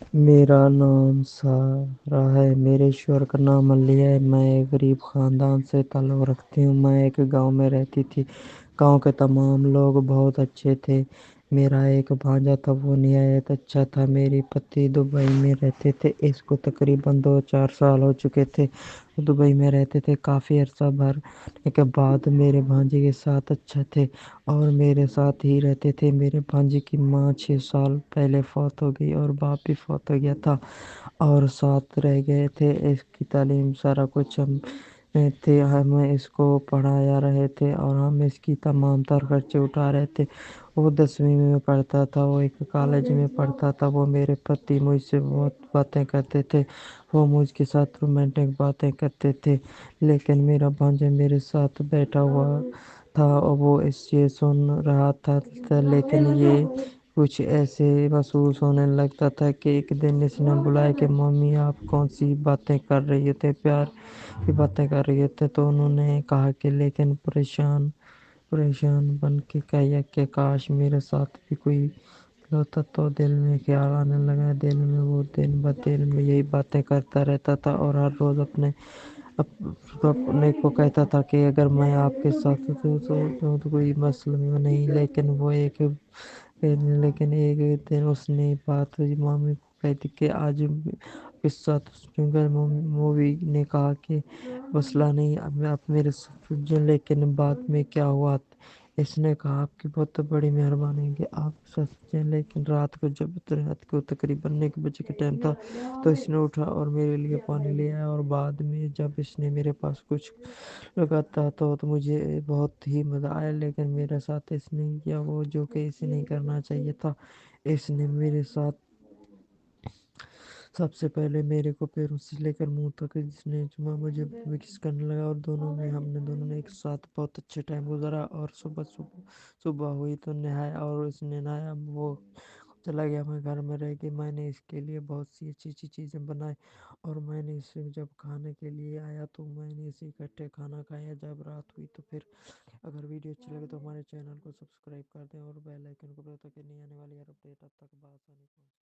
میرا نام سارہ ہے۔ میرے شوہر کا نام علی ہے۔ میں ایک غریب خاندان سے تعلق رکھتی ہوں۔ میں ایک گاؤں میں رہتی تھی۔ گاؤں کے تمام لوگ بہت اچھے تھے۔ میرا ایک بھانجا تھا، وہ نہایت اچھا تھا۔ میرے پتی دبئی میں رہتے تھے۔ اس کو تقریباً 2-4 سال ہو چکے تھے۔ وہ دبئی میں رہتے تھے۔ کافی عرصہ بھرنے کے بعد میرے بھانجے کے ساتھ اچھا تھے اور میرے ساتھ ہی رہتے تھے۔ میرے بھانجے کی ماں 6 سال پہلے فوت ہو گئی اور باپ بھی فوت ہو گیا تھا اور ساتھ رہ گئے تھے۔ اس کی تعلیم سارا کچھ ہم تھے، ہم اس کو پڑھایا رہے تھے اور ہم اس کی تمام تر خرچے اٹھا رہے تھے۔ وہ 10ویں میں پڑھتا تھا، وہ ایک کالج میں پڑھتا تھا۔ وہ میرے پتی مجھ سے بہت باتیں کرتے تھے، وہ مجھ کے ساتھ رومانٹک باتیں کرتے تھے، لیکن میرا بھانجا میرے ساتھ بیٹھا ہوا تھا اور وہ یہ سن رہا تھا، لیکن یہ کچھ ایسے محسوس ہونے لگتا تھا کہ ایک دن اس نے بلایا کہ ممی آپ کون سی باتیں کر رہی تھے، پیار کی باتیں کر رہی تھے؟ تو انہوں نے کہا کہ لیکن پریشان بن کے کہا کہ کاش میرے ساتھ بھی کوئی ہوتا۔ تو دل میں خیال آنے لگا، دل میں وہ دن بہ دل میں یہی باتیں کرتا رہتا تھا اور ہر روز اپنے کو کہتا تھا کہ اگر میں آپ کے ساتھ تو کوئی مسئلہ نہیں، لیکن ایک دن اس نے بات مامی کو کہی تھی کہ آج کے ساتھ مووی نے کہا کہ مسئلہ نہیں، اب آپ میرے ساتھ لیکن بعد میں کیا ہوا، اس نے کہا آپ کی بہت بڑی مہربانی ہے کہ آپ سچ ہیں، لیکن رات کو تقریباً 1 بجے کا ٹائم تھا تو اس نے اٹھا اور میرے لیے پانی لے آیا اور بعد میں جب اس نے میرے پاس کچھ لگا تھا تو مجھے بہت ہی مزہ آیا، لیکن میرے ساتھ اس نے کیا وہ جو کہ اسے نہیں کرنا چاہیے تھا۔ اس نے میرے ساتھ سب سے پہلے میرے کو پیروں سے لے کر منہ تک جس نے چوما، مجھے کس کرنے لگا اور ہم نے دونوں نے ایک ساتھ بہت اچھے ٹائم گزارا اور صبح ہوئی تو نہایا اور اس نے نہایا، وہ چلا گیا، میں گھر میں رہ گئی۔ میں نے اس کے لیے بہت سی اچھی چیزیں بنائی اور میں نے اسے جب کھانے کے لیے آیا تو میں نے اسے اکٹھے کھانا کھایا۔ جب رات ہوئی تو پھر اگر ویڈیو اچھی لگے تو ہمارے چینل کو سبسکرائب کر دیں اور بیل آئیکن کو پریس کریں تاکہ نئی آنے والی ہر اپڈیٹ آپ تک بآسانی پہنچے۔